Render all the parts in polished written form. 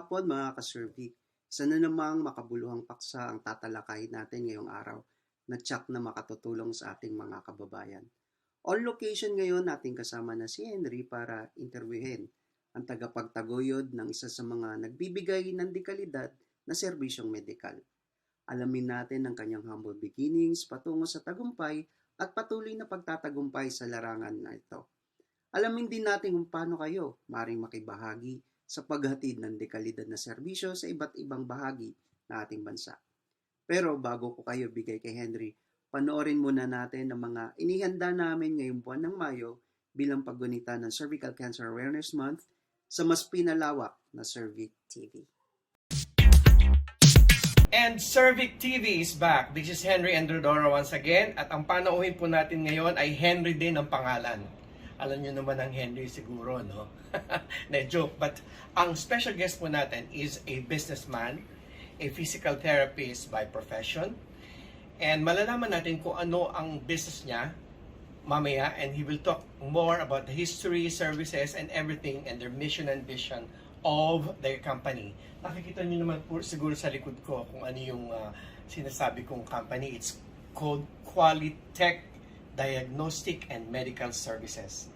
hapon mga ka-survey. Isa na namang makabuluhang paksa ang tatalakayin natin ngayong araw na tiyak na makatutulong sa ating mga kababayan. On location ngayon nating kasama na si Henry para interviewin ang tagapagtaguyod ng isa sa mga nagbibigay ng dekalidad na serbisyong medikal. Alamin natin ang kanyang humble beginnings patungo sa tagumpay at patuloy na pagtatagumpay sa larangan na ito. Alamin din natin kung paano kayo maring makibahagi sa paghatid ng dekalidad na serbisyo sa iba't ibang bahagi ng ating bansa. Pero bago ko kayo bigay kay Henry, panoorin muna natin ang mga inihanda namin ngayong buwan ng Mayo bilang paggunita ng Cervical Cancer Awareness Month sa mas pinalawak na Cervic TV. And Cervic TV is back. This is Henry Androdora once again. At ang panauhin po natin ngayon ay Henry din ang pangalan. Alam nyo naman ang Henry siguro, no? Na joke. But ang special guest po natin is a businessman, a physical therapist by profession. And malalaman natin kung ano ang business niya mamaya. And he will talk more about the history, services, and everything, and their mission and vision of their company. Nakikita nyo naman po siguro sa likod ko kung ano yung sinasabi kong company. It's called QUALITECH Diagnostic and Medical Services.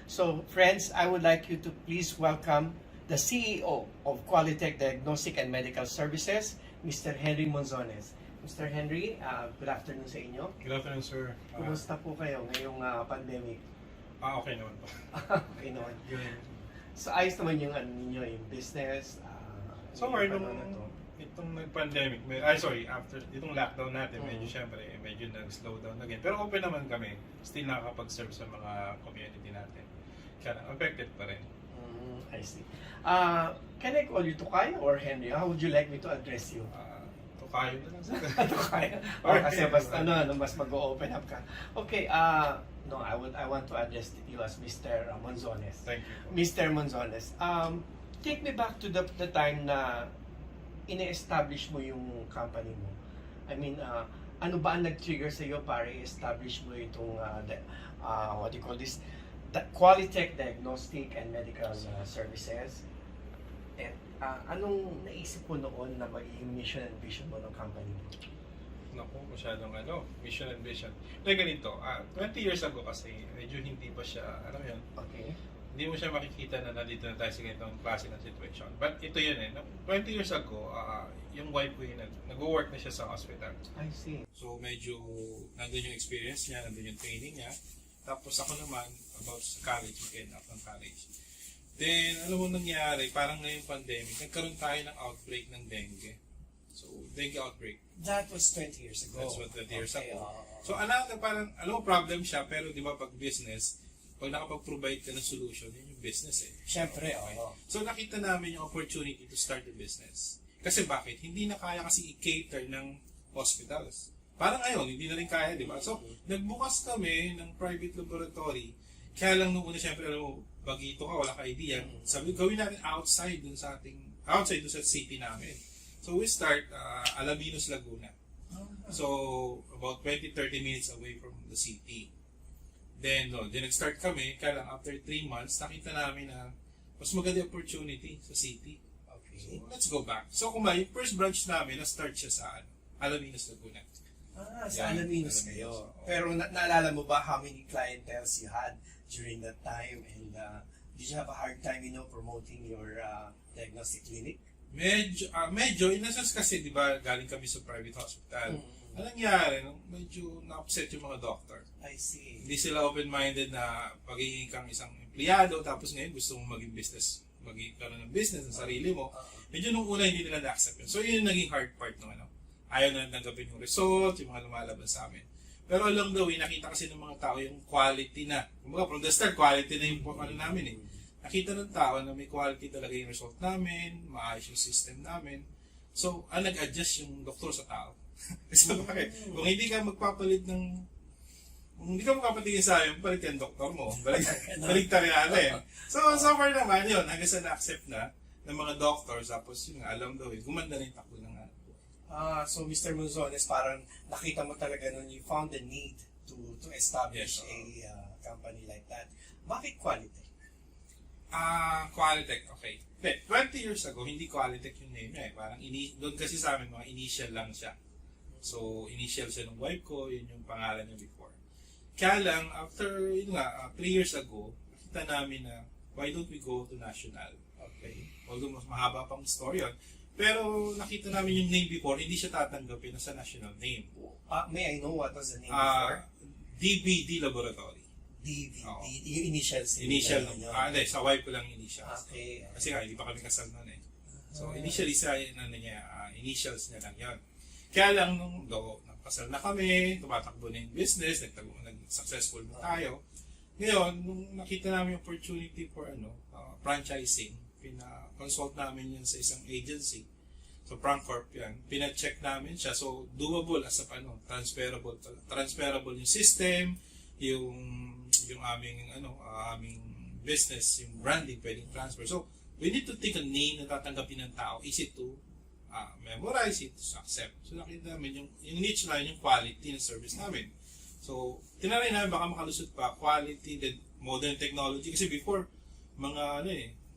So, friends, I would like you to please welcome the CEO of QUALITECH Diagnostic and Medical Services, Mr. Henry Monzones. Mr. Henry, good afternoon sa inyo. Good afternoon, sir. Kumusta po kayo ngayong pandemic? Okay naman po. Okay naman. So, ayos naman yung ano ninyo, yung business. Somewhere itong nag-pandemic, after itong lockdown natin, medyo nag-slow down again. Pero open naman kami, still nakakapag-serve sa mga community natin. Kaya affected pa rin. I see. Can I call you Tukayo or Henry? How would you like me to address you? Tukayo na lang sir. Tukayo. Or kasi mas mag-open up ka. Okay, no, I want to address you as Mr. Monzones. Thank you. Mr. Monzones, take me back to the time na ine-establish mo yung company mo. I mean, ano ba ang nag-trigger sa iyo para i-establish mo itong what do you call this? The QUALITECH Diagnostic and Medical Services. And anong naisip mo noon na magiging mission and vision mo ng company mo? Naku, masyadong mission and vision. Like ganito, 20 years ago kasi, medyo hindi pa siya, yun? Okay. Hindi mo siya makikita na nandito na tayo sa ganitong klase ng situation. But ito yun 20 years ago, yung wife ko yun, nag-work na siya sa hospital. I see. So medyo nandun yung experience niya, nandun yung training niya. Tapos ako naman, about sa college, mag-end up ng college. Then, alam mo nangyari, parang ngayong pandemic, nagkaroon tayo ng outbreak ng dengue. So, dengue outbreak. That was 20 years ago. That's what 20 years ago. So, parang, problem siya, pero di ba pag business, pag nakapag-provide ka ng solution, yun yung business eh. Siyempre, okay. So nakita namin yung opportunity to start a business. Kasi bakit? Hindi na kaya kasi i-cater ng hospitals. Parang ngayon, hindi na rin kaya, di ba? So, nagbukas kami ng private laboratory. Kaya lang nung una, siyempre, bagito ka, wala ka idea. Sabi, gawin natin outside dun sa city namin. So, we start Alaminos, Laguna. So, about 20-30 minutes away from the city. Then nag-start kami, kaya lang after 3 months, nakita namin na mas maganda opportunity sa city. Okay. So, let's go back. So, yung first branch namin, na-start siya sa Alaminos, Laguna. Sa Alaminos kayo. Pero naalala mo ba how many clientels you had during that time? And did you have a hard time, promoting your diagnostic clinic? Medyo, in a sense kasi, di ba, galing kami sa private hospital. Anong nangyari? Medyo na-upset yung mga doctor. I see. Hindi sila open-minded na pagiging kang isang empleyado, tapos ngayon gusto mong maging business, magkaroon ng business ng sarili mo. Medyo nung una hindi nila na-accept yun. So yun yung naging hard part ng ayaw na tanggapin yung result, yung mga lumalaban sa amin. Pero along the way, nakita kasi ng mga tao yung quality na. Kumbaga, from the start, quality na yung namin eh. Nakita ng tao na may quality talaga yung result namin, maayos yung system namin. So, nag-adjust yung doktor sa tao. Kasi bakit? Kung hindi ka magpapalit hindi ka makapatingin sa akin, palit yung doktor mo. Baligtad yan So far naman yun, hanggang sa na-accept na ng mga doctors, tapos yun nga, alam daw gumanda na yung takbo ng So Mr. Monzones, parang nakita mo talaga nun, you found the need to establish a company like that. Bakit QUALITECH? QUALITECH, okay. Hindi, 20 years ago, hindi QUALITECH yung name niya eh. Parang doon kasi sa amin, mga initial lang siya. So, initial siya ng wife ko, yun yung pangalan niya before. Kaya lang, after, 3 years ago, nakita namin na, why don't we go to national? Okay. Although mas mahaba pang story yun. Pero nakita namin yung name before, hindi siya tatanggapin na sa national name. May I know what was the name before? DVD Laboratory. DVD, Oo. yung initials. Initial, nila, hindi, sa wife ko lang initials. Okay. Kasi nga, hindi pa kami kasal noon eh. So, initially sa initials niya lang yun. Kaya lang, nung nagpasal na kami, tumatakbo na yung business, nag-successful na tayo. Ngayon, nung nakita namin yung opportunity for franchising, pina-consult namin yun sa isang agency. So, Prangcorp yan. Pina-check namin siya. So, doable as a transferable. Transferable yung system, yung aming business, yung branding, pwedeng transfer. So, we need to think a name na tatanggapin ng tao. Easy to memorize, it to accept. So, nakita namin yung niche na yung quality ng service namin. So, tinaray namin baka makalusot pa, quality, then modern technology. Kasi before, mga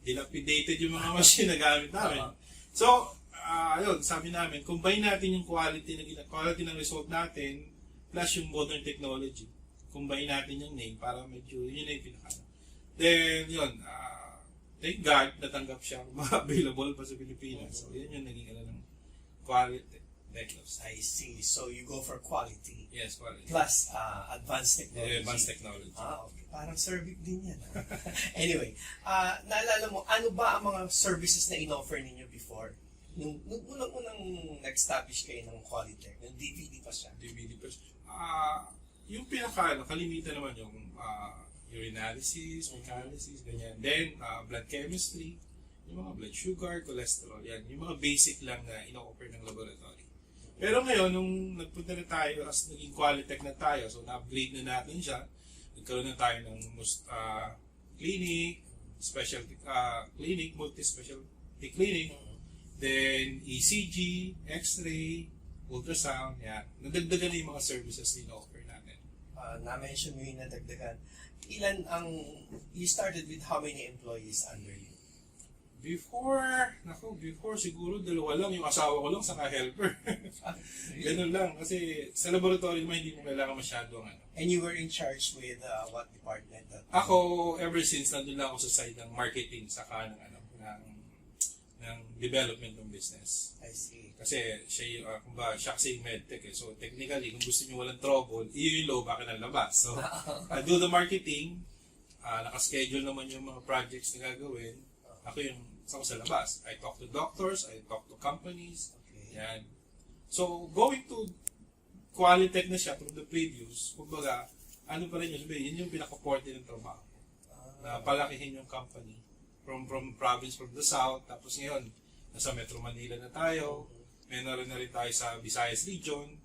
dilapidated yung mga machine na gamit namin. So, sabi namin, combine natin yung quality ng result natin plus yung modern technology. Combine natin yung name para medyo yun na yung pinaka. Then, thank God, natanggap siya available pa sa Pilipinas. So, yun yung naging ng quality. I see. So, you go for quality. Yes, quality. Plus, advanced technology. Advanced technology. Okay. Parang Cervic din yan. Anyway, naalala mo, ano ba ang mga services na in-offer ninyo before? Nung unang nag-establish kayo ng QUALITECH, yung DVD pa siya. DVD pa siya. Yung kalimitan naman yung urinalysis, mechanalysis, ganyan. Then, blood chemistry, yung mga blood sugar, cholesterol, yan. Yung mga basic lang na ino-offer ng laboratory. Pero ngayon, nung nagpunta na tayo, as naging QUALITECH na tayo, so na-upgrade na natin siya, nagkaroon na tayo ng clinic, specialty clinic, multi-specialty clinic, then ECG, X-ray, ultrasound, yan. Nadagdagan na yung mga services na ino-offer natin. Na-mention mo yung nadagdagan. You started with how many employees under you? Before siguro dalawa lang, yung asawa ko lang saka helper. Ganun lang, kasi sa laboratory naman hindi mo kailangan masyado And you were in charge with what department? Ako, ever since nandun lang ako sa side ng marketing saka ng development ng business. I see. Kasi siya kasi yung medtech eh. So technically, kung gusto niyo walang trouble, iyo yung low, baka ng labas. So, I do the marketing, nakaschedule naman yung mga projects na gagawin. Ako sa labas. I talk to doctors, I talk to companies. Okay. Yan. So, going to QUALITECH na siya from the previous, kumbaga, ano pa rin yun yung pinaka-forte ng trabaho. Na palakihin yung company from province from the south, tapos ngayon, nasa Metro Manila na tayo, meron na rin tayo sa Visayas region.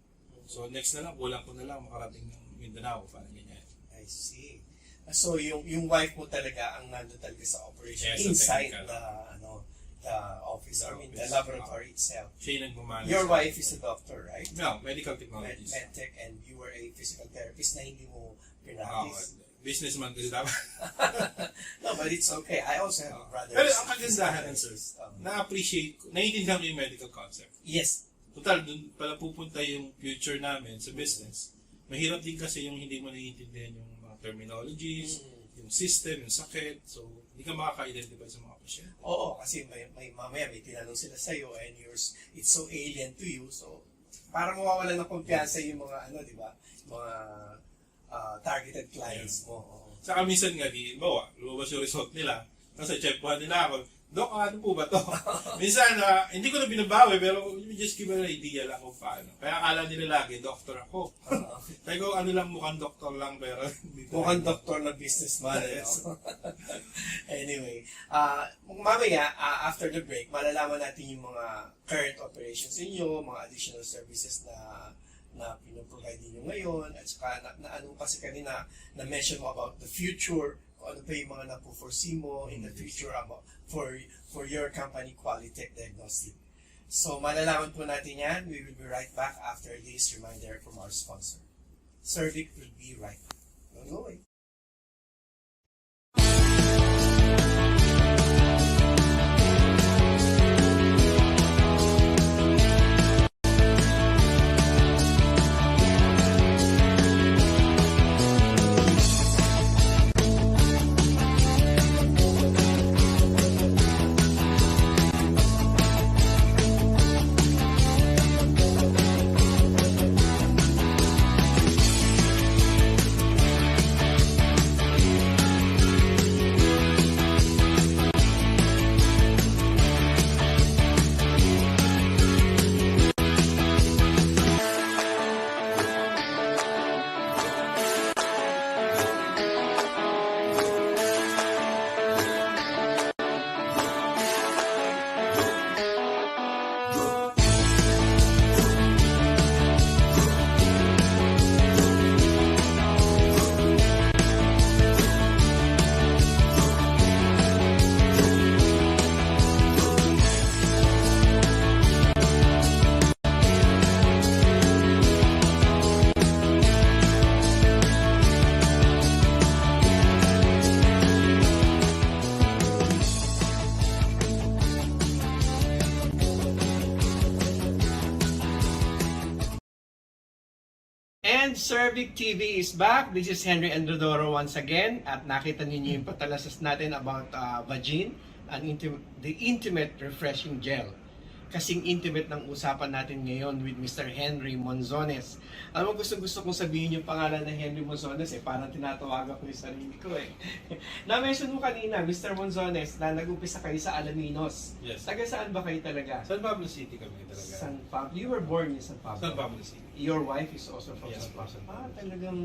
So, next na lang, kulang ko na lang makarating ng Mindanao, parang ganyan. I see. So, yung wife mo talaga ang nandun talaga sa operation Yes, inside technical. the office, the laboratory itself. Siya yung nagmamanage. Your wife is a doctor, right? No, medical technologies. Medtech, and you were a physical therapist na hindi mo pinractice. Businessman kasi dapat. No, but it's okay. I also have brothers. Pero ang kagandahan, sir, na-appreciate ko, naiintindihan ko yung medical concept. Yes. Total, dun pala pupunta yung future namin sa business. Mahirap din kasi yung hindi mo naiintindihan yung mga terminologies, yung system, yung sakit. So, hindi ka makaka-identify sa mga pasyente. Oo, kasi mamaya may tinanong sila sa'yo and it's so alien to you. So, parang mawawalan ng kumpiyansa yung mga, di ba? Mga targeted clients mo. Saka minsan nga, lumabas yung result nila. Kasi checkpoint nila ako, Dok, ano po ba to? Minsan, hindi ko na binabawi, pero just give an idea lang kung paano. Kaya akala nila lagi, doktor ako. Kaya ko, mukhang doktor lang, pero mukhang doktor na businessman. Yes. Anyway, mamaya, after the break, malalaman natin yung mga current operations ninyo, mga additional services na pinoprovide ninyo ngayon, at saka ano kasi kanina na-mention mo about the future, kung ano pa yung mga napo-foresee mo in the future about for your company, QUALITECH Diagnostic. So, malalaman po natin yan. We will be right back after this reminder from our sponsor. Cervic will be right back. Don't go away. Cervic TV is back. This is Henry Androdoro once again. At nakita ninyo yung patalasas natin about vagine, the intimate refreshing gel. Kasing intimate ng usapan natin ngayon with Mr. Henry Monzones. Alam mo, gusto kong sabihin yung pangalan ng Henry Monzones parang tinatawagan ko yung sarili ko Na-mention mo kanina, Mr. Monzones, na nag-umpisa kayo sa Alaminos. Yes. Taga saan ba kayo talaga? San Pablo City kami talaga. San Pablo. You were born in San Pablo. San Pablo City. Your wife is also from Yes, San Pablo. from San Pablo. Talagang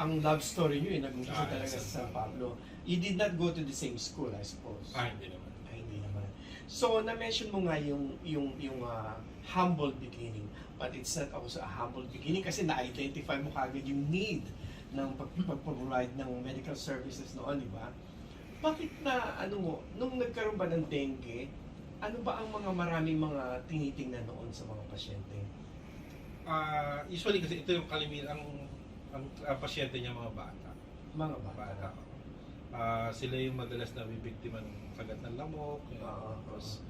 ang love story niyo nag-umpisa talaga sa San Pablo. You did not go to the same school, I suppose. Hindi naman. Hindi naman. So, na-mention mo nga yung humble beginning, but it's not also a humble beginning kasi na-identify mo kagad yung need ng pag-provide ng medical services noon, di ba? Bakit nung nagkaroon ba ng dengue, ano ba ang mga maraming mga tinitingnan noon sa mga pasyente? Usually kasi ito yung ang pasyente niya mga bata. Mga bata. Sila yung madalas na bibiktima ng kagat ng lamok. Tapos,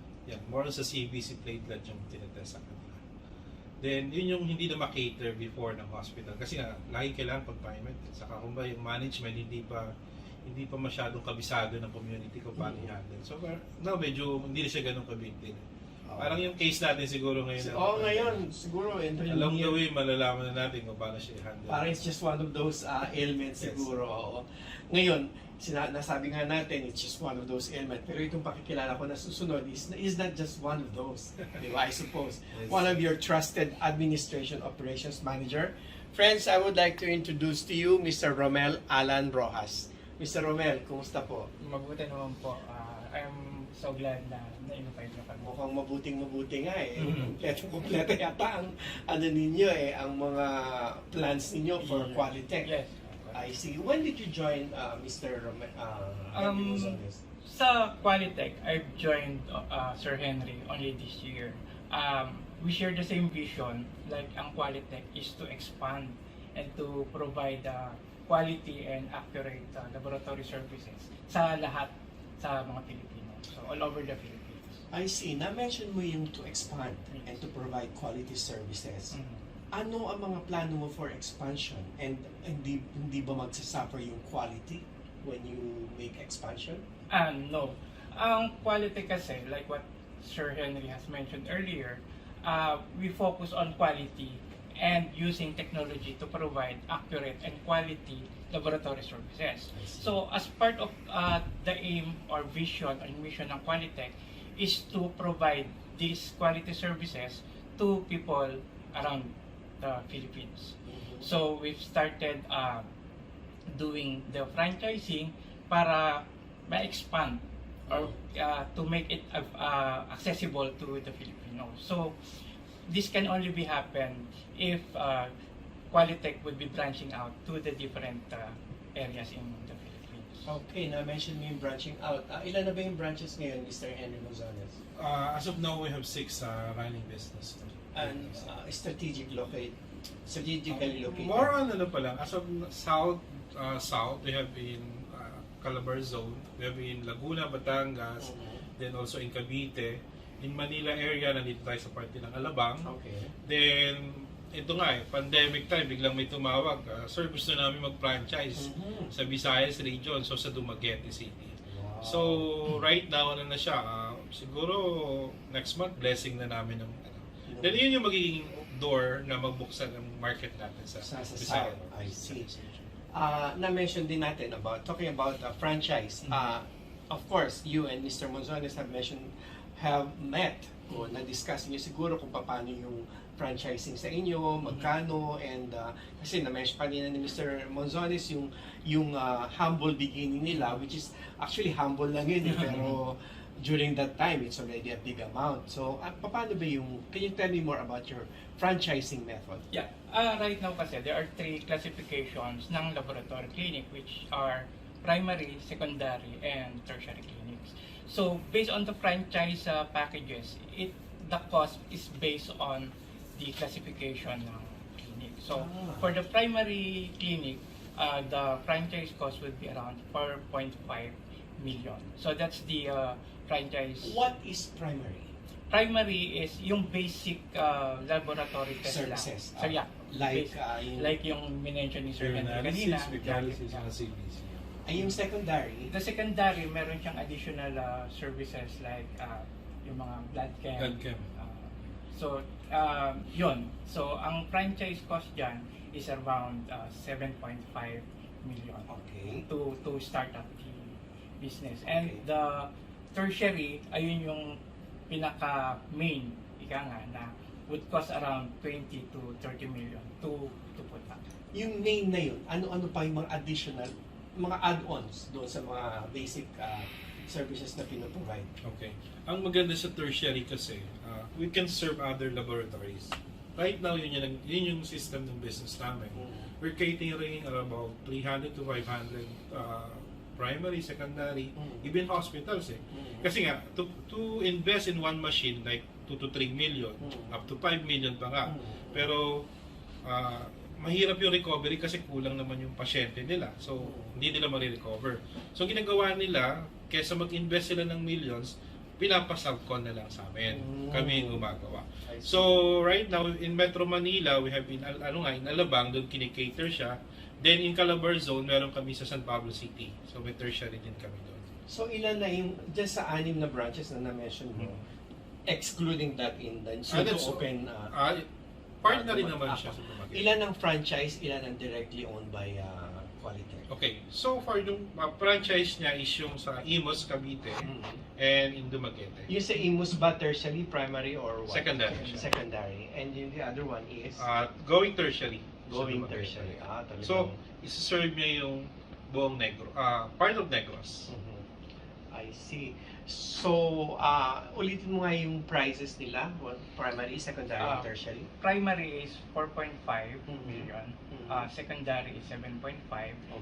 more sa CBC platelet yung tinetest sa kanila. Then, yun yung hindi na makater before ng hospital. Kasi nga, lagi kailangan pag-payment. Saka kung ba yung management, hindi pa masyadong kabisado ng community kung paano i-handle. So, medyo hindi na siya ganun kabig din. Parang yung case natin siguro ngayon. Ngayon, siguro. Along the way, malalaman na natin kung paano siya i-handle. Parang it's just one of those ailments siguro. Oo. Ngayon, nasabi nga natin, it's just one of those ailments. Pero itong pakikilala ko na susunod is not just one of those. Di ba? I suppose. Yes. One of your trusted administration operations manager. Friends, I would like to introduce to you Mr. Romel Alan Rojas. Mr. Romel, kumusta po? Mabuti naman po. I'm so glad na na-invite nyo kami. Mukhang mabuting-mabuti nga Kompleto yata ang ninyo ang mga plans ninyo for QUALITECH. Yes. I see. When did you join Mr. Monzones? Sa QUALITECH, I've joined Sir Henry only this year. We share the same vision, like ang QUALITECH is to expand and to provide quality and accurate laboratory services sa lahat sa mga Pilipino. So all over the Philippines. I see. Na-mention mo yung to expand and to provide quality services. Mhm. Ano ang mga plano mo for expansion? And hindi ba magsasuffer yung quality when you make expansion? No. Ang quality kasi, like what Sir Henry has mentioned earlier, we focus on quality and using technology to provide accurate and quality laboratory services. So, as part of the aim or vision or mission ng QUALITECH is to provide these quality services to people around the Philippines. So, we've started doing the franchising para ma-expand or to make it accessible to the Filipinos. So, this can only be happen if QUALITECH would be branching out to the different areas in the Philippines. Okay, na-mention mo yung branching out. Ilan na ba yung branches ngayon, Mr. Henry Monzones? As of now, we have 6 running business. And strategically located? More on pa lang. As of south, we have in Calabar Zone, we have in Laguna, Batangas, then also in Cavite. In Manila area, nandito tayo sa parte ng Alabang. Okay. Then, ito nga pandemic time, biglang may tumawag. Sir, gusto namin mag-franchise sa Visayas region, so sa Dumaguete City. Wow. So, right now, na siya. Siguro, next month, blessing na namin. Then, yun yung magiging door na magbuksan ng market natin sa Visayas. I see. Na-mention din natin talking about franchise. Of course, you and Mr. Monzones have met o na-discuss niyo siguro kung paano yung franchising sa inyo, magkano, and kasi na-mention kanina ni Mr. Monzones yung humble beginning nila, which is actually humble lang yun, pero during that time, it's already a big amount. So, paano ba can you tell me more about your franchising method? Yeah. Right now kasi, there are 3 classifications ng laboratory clinic, which are primary, secondary, and tertiary clinics. So, based on the franchise packages, the cost is based on the classification ng clinic. So, for the primary clinic, the franchise cost would be around 4.5 million. So, that's the franchise. What is primary? Primary is yung basic laboratory test Services. lang. So, yeah. Like, yung, like yung minention ni Sir Henry kanina. Analysis, with analysis, and CBC. ay yung secondary. The secondary, meron siyang additional services like yung mga blood chem. Blood chem. Yun. So, ang franchise cost dyan is around 7.5 million Okay. to start up the business. And Okay. the tertiary, ayun yung pinaka-main, ika nga, na would cost around 20 to 30 million to put up. Yung main na yun, ano-ano pa yung mga additional, mga add-ons doon sa mga basic services na pinaprovide? Okay. Ang maganda sa tertiary kasi, we can serve other laboratories. Right now, yun yung system ng business namin. We're catering about 300 to 500 primary, secondary, even hospitals eh. Kasi nga, to invest in one machine like 2 to 3 million, up to 5 million pa nga. Pero, mahirap yung recovery kasi kulang naman yung pasyente nila. So, hindi nila ma-recover. So, ginagawa nila, kesa mag-invest sila ng millions, pinapasubcon na lang sa amin. Kami yung gumagawa. So, right now, in Metro Manila, we have in Alabang, doon kinikater siya. Then, in Calabar Zone, meron kami sa San Pablo City. So, may tertiary din kami doon. So, ilan na yung, dyan sa 6 na branches na na-mention mo, excluding that in the soon to open, part na rin naman siya sa Dumaguete. ilan ang franchise, ilan ang directly owned by QUALITECH? Okay, so far yung franchise niya is yung sa Imus, Cavite, and in Dumaguete. Yung sa Imus ba tertiary, primary, or what? Secondary. Secondary. And yung the other one is? Going tertiary. Going sa Dumaguete. tertiary. Talagang. So, isa-serve niya yung buong part of Negros. I see. So, ulitin mo nga yung prices nila, primary, secondary, and tertiary. Primary is 4.5 million, secondary is 7.5,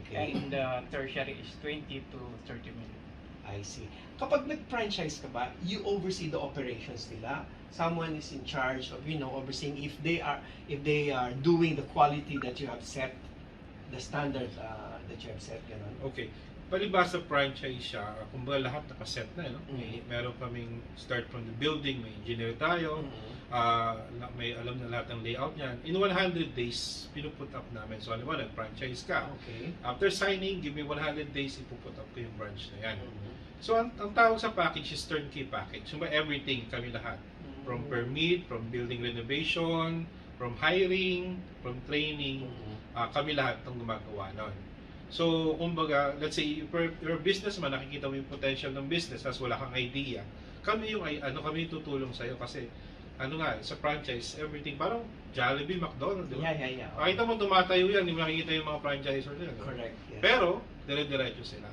Okay. and tertiary is 20 to 30 million. I see. Kapag nag-franchise ka ba, you oversee the operations nila. Someone is in charge of, overseeing if they are doing the quality that you have set, the standard that you have set, gano'n. Okay. Palibasa franchise siya, kumbaga lahat nakaset na, no? Meron kaming start from the building, may engineer tayo, may alam na lahat ng layout niyan. In 100 days, pinuput up namin. So, alam mo, nag-franchise ka. Okay. After signing, give me 100 days, ipuput up ko yung branch na yan. So, ang tawag sa package is turnkey package. So, everything, kami lahat. From permit, from building renovation, from hiring, from training, kami lahat ang gumagawa nun. So, kumbaga, let's say, if you're a businessman, nakikita mo yung potential ng business, tas wala kang idea, kami yung tutulong sa'yo kasi, sa franchise, everything, parang Jollibee, McDonald's, di ba? Yeah. Makita mo tumatayo yan, hindi mo nakikita yung mga franchisor nila. Correct. Yes. Pero, dire-diretso sila.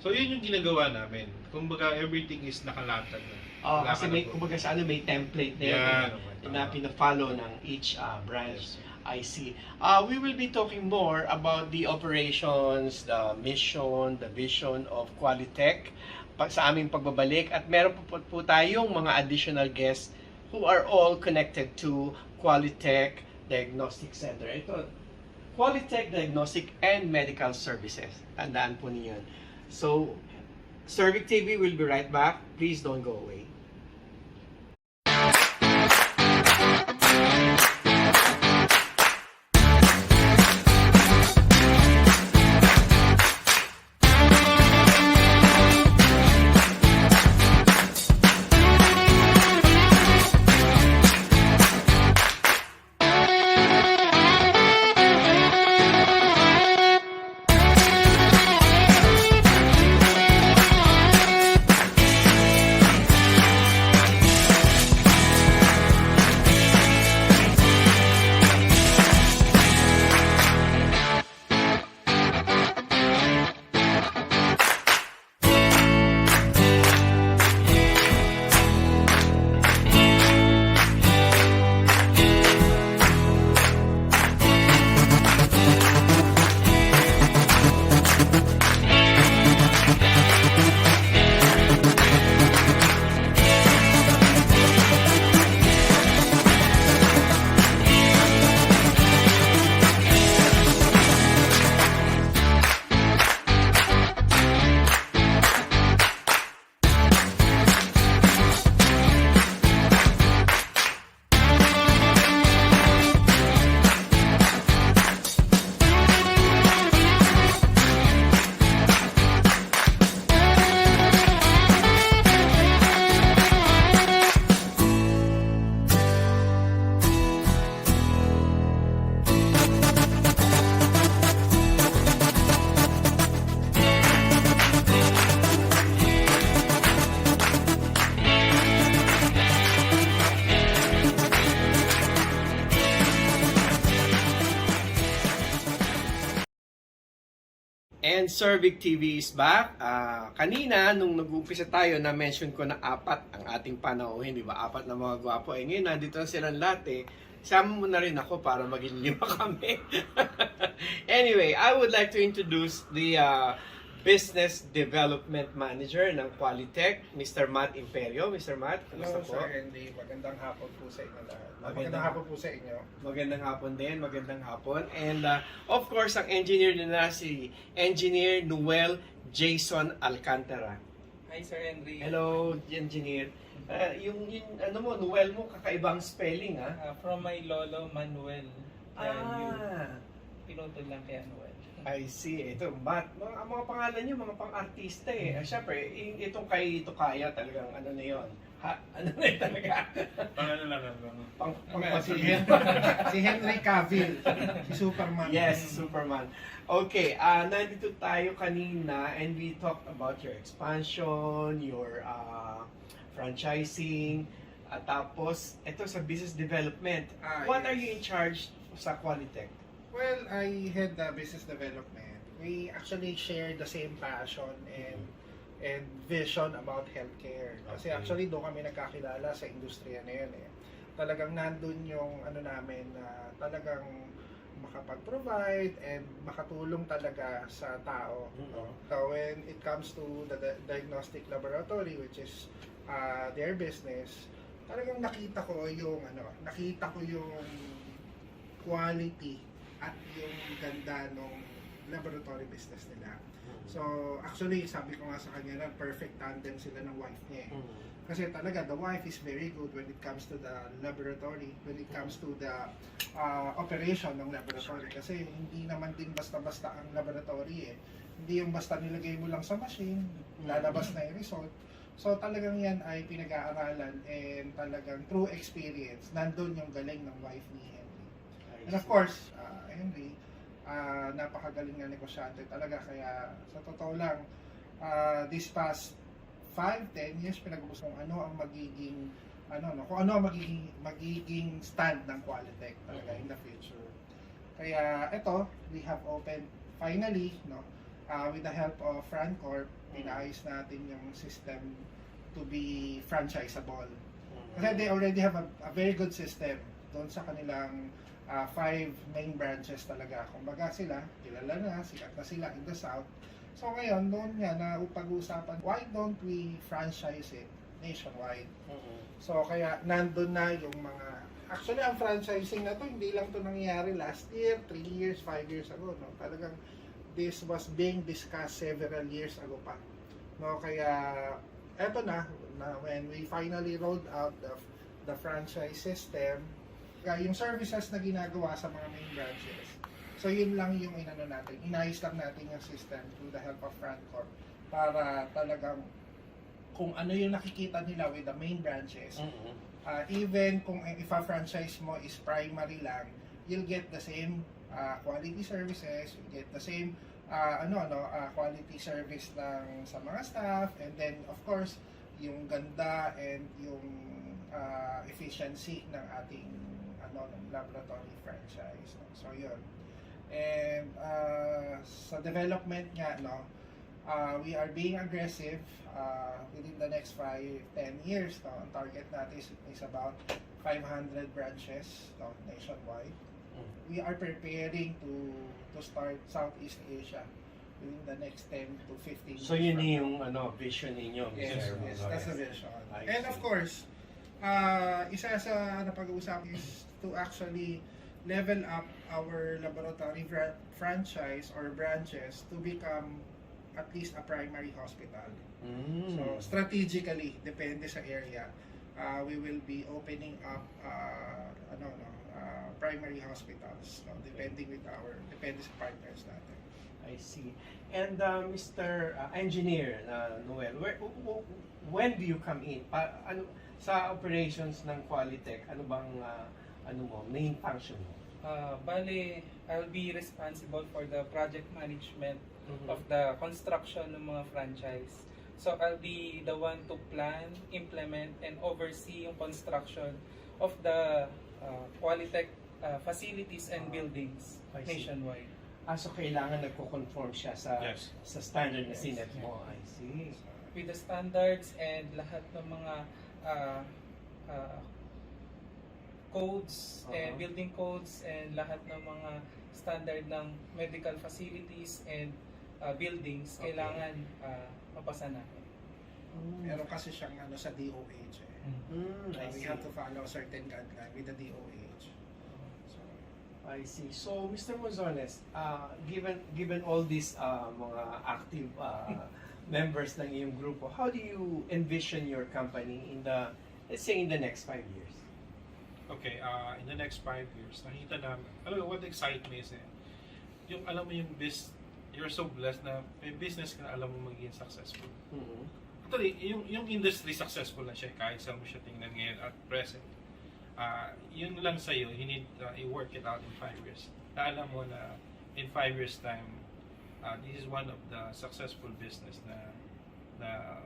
So, yun yung ginagawa namin. Kumbaga, everything is nakalatag na. Kasi kumbaga sa may template na yun na pina-follow ng each branch. Yes. I see. We will be talking more about the operations, the mission, the vision of QUALITECH sa aming pagbabalik. At meron po tayong mga additional guests who are all connected to QUALITECH Diagnostic Center. Ito, QUALITECH Diagnostic and Medical Services. Tandaan po niyo yun. So, Cervic TV will be right back. Please don't go away. And Cervic TV is back. Kanina, nung nag-umpisa tayo, na-mention ko na 4 ang ating panauhin, di ba? 4 na mga gwapo. Ngayon, nandito na silang lahat eh. Sama mo na rin ako para maging 5 kami. Anyway, I would like to introduce the Business Development Manager ng QUALITECH, Mr. Matt Imperio. Mr. Matt, Hello, kamusta po? Sir Henry. Magandang hapon po sa inyo lahat. Magandang Magandang hapon po sa inyo. Magandang hapon din, magandang hapon. And of course, ang engineer nila si Engineer Noel Jason Alcantara. Hi, Sir Henry. Hello, engineer. Yung ano mo, Noel mo, kakaibang spelling, ha? From my lolo, Manuel. Kaya yung Ah, pinutol lang kaya Noel. I see. Ito, mga pangalan nyo, mga pang-artista eh. Siyempre, itong kay Tukaya talagang ano na yun. Ano na yun talaga? Ano lang Si Henry Cavill, si Superman. Yes, Superman. Okay, nandito tayo kanina and we talked about your expansion, your franchising, at tapos ito sa business development. What Yes. are you in charge sa QUALITECH? Well, I head the business development. We actually share the same passion and vision about healthcare. Kasi Okay. actually doon kami nagkakilala sa industriya na yun eh. Talagang nandun yung ano namin na talagang makapag-provide and makatulong talaga sa tao. No? So when it comes to the diagnostic laboratory, which is their business, talagang nakita ko yung quality at yung ganda ng laboratory business nila. So, actually, sabi ko nga sa kanya na perfect tandem sila ng wife niya eh. Kasi talaga, the wife is very good when it comes to the laboratory, when it comes to the operation ng laboratory. Kasi hindi naman din basta-basta ang laboratory eh. Hindi yung basta nilagay mo lang sa machine, lalabas na yung result. So, talagang yan ay pinag-aaralan and talagang through experience, nandun yung galing ng wife ni Henry. And of course, Henry, napakagaling na negosyante talaga. Kaya sa totoo lang, this past 5-10 years pinag-uusap kung ano ang magiging magiging stand ng QUALITECH talaga in the future. Kaya ito, we have opened finally, with the help of FranCorp, inaayos natin yung system to be franchisable. Kasi they already have a very good system doon sa kanilang 5 main branches talaga. Kumbaga sila, kilala na, sikat na sila in the South. So ngayon, doon nga na pag-uusapan, why don't we franchise it nationwide? So kaya nandun na yung mga, actually ang franchising na to, hindi lang to nangyari last year, 3 years, 5 years ago. No? Talagang this was being discussed several years ago pa. No? Kaya eto na when we finally rolled out the franchise system, yung services na ginagawa sa mga main branches. So yun lang yung inayos lang natin yung system through the help of FranCorp para talagang kung ano yung nakikita nila with the main branches, even kung if-franchise mo is primary lang, you'll get the same quality services, you'll get the same quality service lang sa mga staff, and then of course yung ganda and yung efficiency ng ating ng laboratory franchise. So yun. And sa development nga, we are being aggressive within the next 5-10 years. Ang target natin is about 500 branches nationwide. We are preparing to start Southeast Asia within the next 10 to 15 years. So yun yung vision ninyo, Yes, Mr. yes, that's the vision. I And of see. course, isa sa napag-uusapan is to actually level up our laboratory franchise or branches to become at least a primary hospital. So strategically, depende sa area, we will be opening up primary hospitals, depende sa partners natin. I see. And Mr. Engineer Noel, when do you come in? Sa operations ng QUALITECH, ano bang main function mo? Bale, I'll be responsible for the project management of the construction ng mga franchise. So I'll be the one to plan, implement, and oversee yung construction of the QUALITECH facilities and buildings I see. nationwide. So kailangan nagko-conform siya sa Yes. sa standard na sinet mo. I see. With the standards and lahat ng mga uh, uh, codes and building codes and lahat ng mga standard ng medical facilities and buildings, Okay. kailangan mapasa natin. Meron kasi siyang sa DOH eh. I We see. have to follow certain guideline with the DOH. So, I see. So, Mr. Monzones, given all these mga active members ng iyong grupo, how do you envision your company in the, let's say, in the next 5 years? Okay, in the next 5 years, nakita namin, alam mo, what excites me is yung, alam mo yung you're so blessed na may business ka na alam mo magiging successful. Actually, yung industry successful na siya, kahit saan mo siya tingnan ngayon at present. Yun lang sa'yo, you need i-work it out in 5 years. Na alam mo na in 5 years time, this is one of the successful business na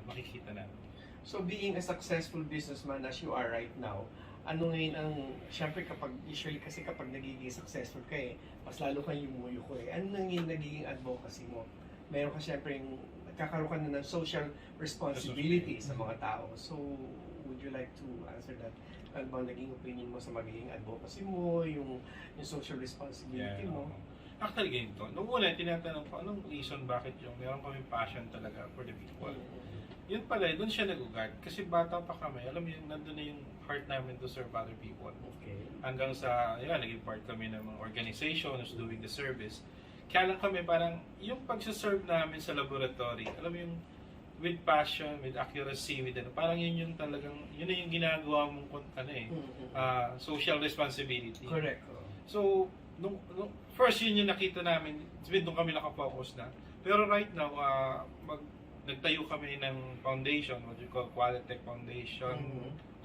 makikita natin. So, being a successful businessman as you are right now, ano ngayon ang, syempre usually kasi kapag nagiging successful ka mas lalo kang yumuyo ko Ano ngayon nagiging advocacy mo? Meron ka syempre nagkakaroon ka na ng social responsibility sa mga tao. So, would you like to answer that? Ano bang naging opinion mo sa magiging advocacy mo, yung social responsibility mo? Actually, ganito. Noong una, tinatanong ko, anong reason bakit yung meron kami passion talaga for the people? Yun pala, doon siya nag-ugat. Kasi bata pa kami, alam mo yung nandun na yung heart namin to serve other people. Okay. Hanggang sa, naging part kami ng mga organizations doing the service. Kaya lang kami parang, yung pagsaserve namin sa laboratory, alam mo yung with passion, with accuracy, with parang yun yung talagang, yun na yung ginagawa mong, social responsibility. Correct. So, nung first yun yung nakita namin, doon kami nakafocus na. Pero right now, nagtayo kami ng foundation, what we call QUALITECH Foundation,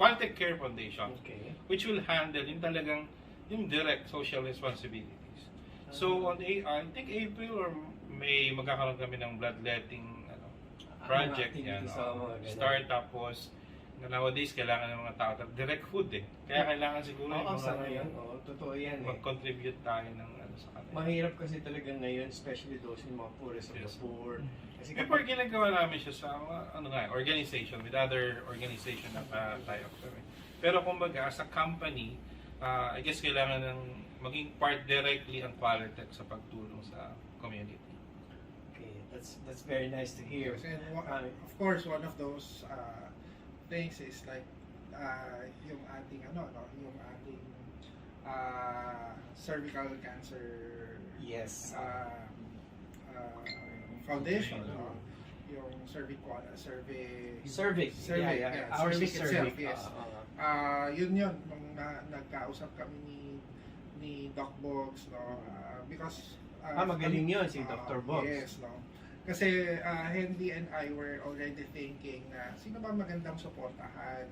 QUALITECH Care Foundation, Okay. which will handle yung talagang yung direct social responsibilities. So on I think April or May magkakaroon kami ng bloodletting project yan. Start tapos nowadays kailangan ng mga tao direct food Kaya kailangan siguro yung sa mga ngayon, totoo yan mag-contribute tayo ng sa kanila. Mahirap kasi talaga ngayon, especially those yung mga poorest of the poor. Kasi Before ginagawa namin siya sa organization with other organization na tayo. Pero kumbaga as a company, I guess kailangan ng maging part directly ang QUALITECH sa pagtulong sa community. Okay, that's very nice to hear. yes, and of course, one of those things is like yung ating yung ating cervical cancer Yes. foundation, yung Cervix. yeah, Ours is cervix itself, cervix. yes. Yun nung nagkausap kami ni Doc Boggs, because Magaling yun si Dr. Boggs. Yes, kasi Henry and I were already thinking na sino ba magandang suportahan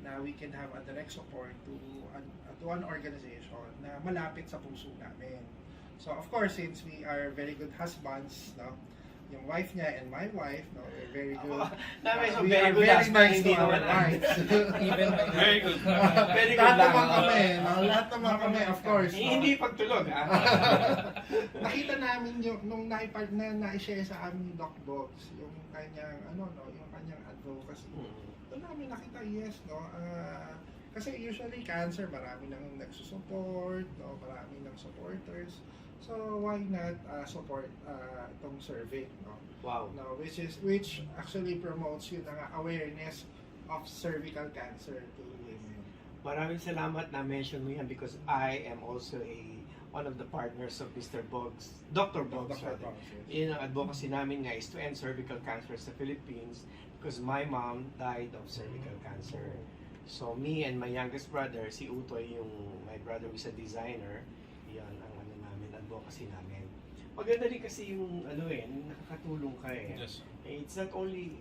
na we can have a direct support to an organization na malapit sa puso namin. So of course, since we are very good husbands, yung wife niya and my wife, we're very good. So We very are good very husband, nice hindi to our naman wives. Even Very good. Very good Lahat lang. naman kami, lahat naman kami, of course. Hindi pagtulog, Nakita namin yung nung na-share sa amin ni Doc Boggs yung kanyang yung kanyang advocacy. Doon namin nakita kasi usually cancer marami nang nagsusupport, marami nang supporters. So why not support itong survey, Wow. which actually promotes yung awareness of cervical cancer to women. Maraming salamat na mention mo yan because I am also one of the partners of Mr. Boggs, Dr. Boggs. Dr. rather. Boggs, yes. Yun ang advocacy namin nga is to end cervical cancer sa Philippines because my mom died of cervical cancer. So me and my youngest brother, si Utoy, my brother is a designer, yan ang namin, advocacy namin. Maganda rin kasi yung nakakatulong ka Yes. It's not only,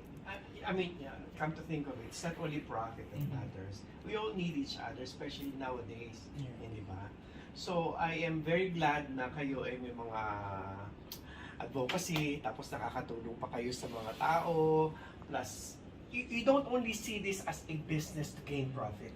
come to think of it, it's not only profit that matters. We all need each other, especially nowadays, hindi ba? So, I am very glad na kayo ay may mga advocacy, tapos nakakatulong pa kayo sa mga tao, plus, you don't only see this as a business to gain profit.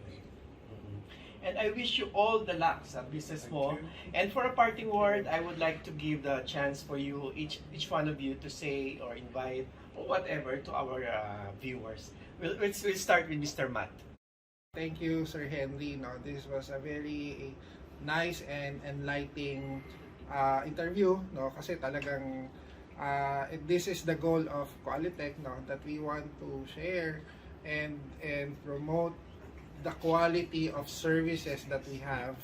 And I wish you all the luck sa business mo. And for a parting word, I would like to give the chance for you, each one of you, to say or invite or whatever to our viewers. We'll start with Mr. Matt. Thank you, Sir Henry. No, this was a very nice and enlightening interview. No, kasi talagang this is the goal of QUALITECH. No, that we want to share and promote the quality of services that we have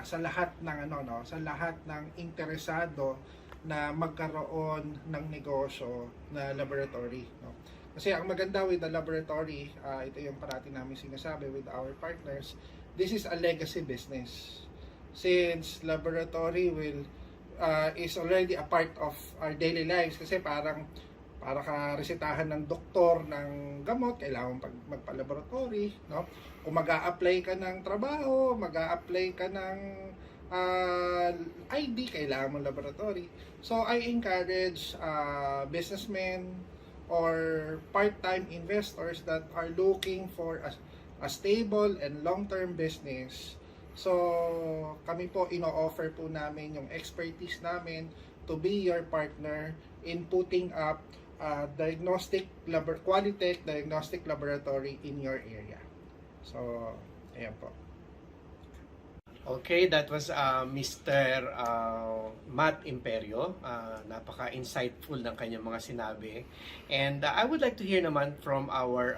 sa lahat ng sa lahat ng interesado na magkaroon ng negosyo na laboratory. No? Kasi ang maganda with the laboratory, ito yung parati namin sinasabi with our partners, this is a legacy business. Since laboratory is already a part of our daily lives, kasi para ka resetahan ng doktor ng gamot, kailangan magpa-laboratory, no? Kung mag-a-apply ka ng trabaho, mag-a-apply ka ng ID, kailangan mo laboratory. So I encourage businessmen or part-time investors that are looking for a stable and long-term business. So kami po ino-offer po namin yung expertise namin to be your partner in putting up QUALITECH diagnostic laboratory in your area. So ayan po. Okay, that was Mr. Matt Imperio. Napaka-insightful ng kanyang mga sinabi. And I would like to hear naman from our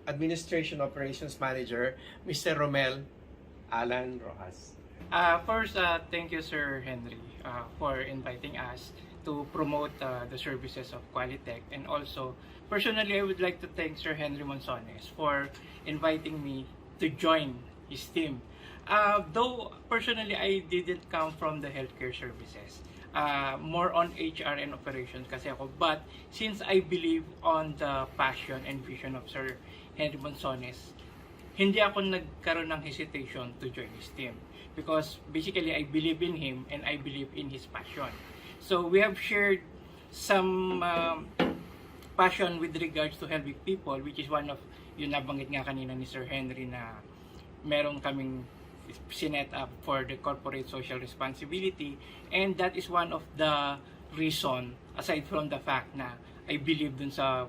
Administration Operations Manager, Mr. Romel Alan Rojas. First, thank you, Sir Henry, for inviting us to promote the services of QUALITECH. And also, personally, I would like to thank Sir Henry Monzones for inviting me to join his team. Though personally I didn't come from the healthcare services, more on HR and operations kasi ako. But since I believe on the passion and vision of Sir Henry Monzones, hindi ako nagkaroon ng hesitation to join his team. Because basically I believe in him and I believe in his passion. So we have shared some passion with regards to helping people, which is one of, yung nabanggit nga kanina ni Sir Henry na meron kaming sinet up for the corporate social responsibility, and that is one of the reason, aside from the fact na I believe dun sa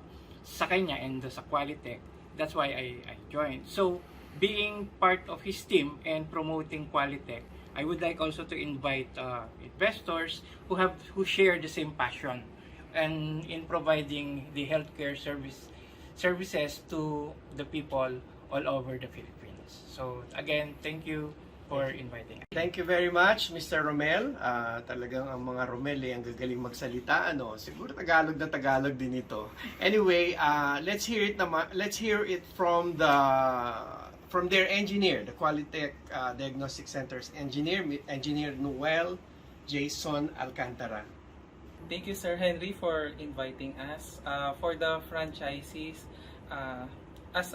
kanya and sa QUALITECH, that's why I joined. So being part of his team and promoting QUALITECH, I would like also to invite investors who share the same passion and in providing the healthcare services to the people all over the Philippines. So again, thank you for inviting us. Thank you very much, Mr. Romel. Talagang ang mga Romel ang gagaling magsalita, ano. Siguro Tagalog na Tagalog din ito. Anyway, let's hear it from their engineer, the QUALITECH Diagnostic Center's Engineer Noel Jason Alcantara. Thank you, Sir Henry, for inviting us. For the franchisees, as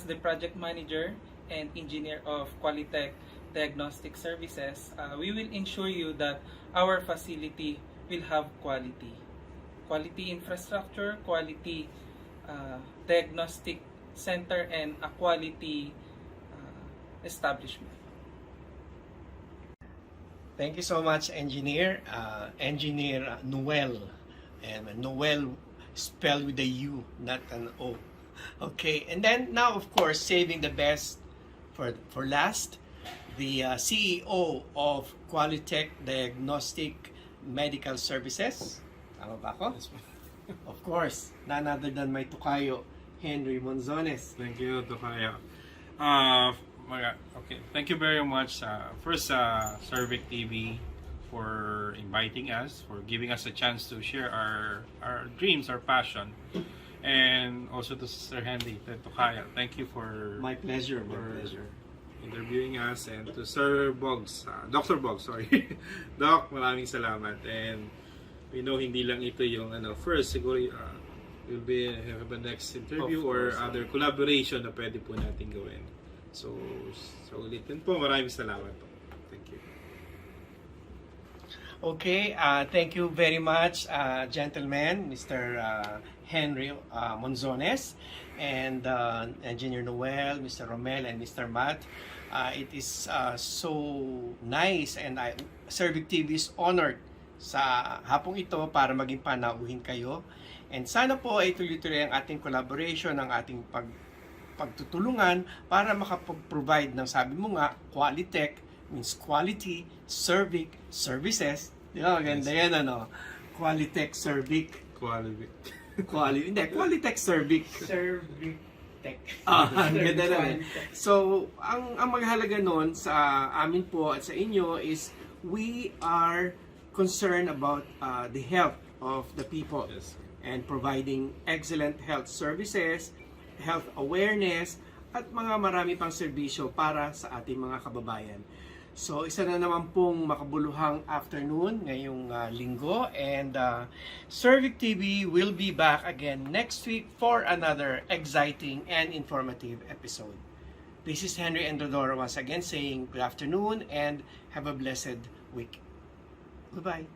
the project manager and engineer of QUALITECH Diagnostic Services, we will ensure you that our facility will have quality infrastructure, quality diagnostic center, and a quality establishment. Thank you so much, Engineer Noel. And Noel spelled with a U, not an O. Okay, and then now, of course, saving the best for last, the CEO of QUALITECH Diagnostic Medical Services. Tama ba ako? Of course, none other than my tukayo, Henry Monzones. Thank you, Tokayo. Okay, thank you very much. First, Cervic TV for inviting us, for giving us a chance to share our dreams, our passion. And also to Sir Henry, to Tokayo. Thank you for My pleasure. interviewing us, and to Sir Boggs, Dr. Boggs, sorry. Doc, maraming salamat. And we know hindi lang ito yung first, siguro will be have a next interview or other collaboration na pwede po natin gawin. So ulitin po, maraming salamat po. Thank you. Okay, thank you very much, gentlemen, Mr. Henry Monzones, and Engineer Noel, Mr. Romel, and Mr. Matt. It is so nice, and Cervic TV is honored sa hapong ito para maging panauhin kayo. And sana po ay tuloy-tuloy ang ating collaboration, ang ating pagtutulungan para makapag-provide ng, sabi mo nga, QUALITECH means quality, Cervic, services. Di ba? Maganda yan, ano? QUALITECH Cervic. Hindi, QUALITECH Cervic. Cervic Tech. Ang ganda na. So, ang maghalaga nun sa amin po at sa inyo is we are concerned about the health of the people and providing excellent health services, health awareness, at mga marami pang serbisyo para sa ating mga kababayan. So, isa na naman pong makabuluhang afternoon ngayong linggo, and Cervic TV will be back again next week for another exciting and informative episode. This is Henry and Dodoro once again saying good afternoon and have a blessed week. Goodbye.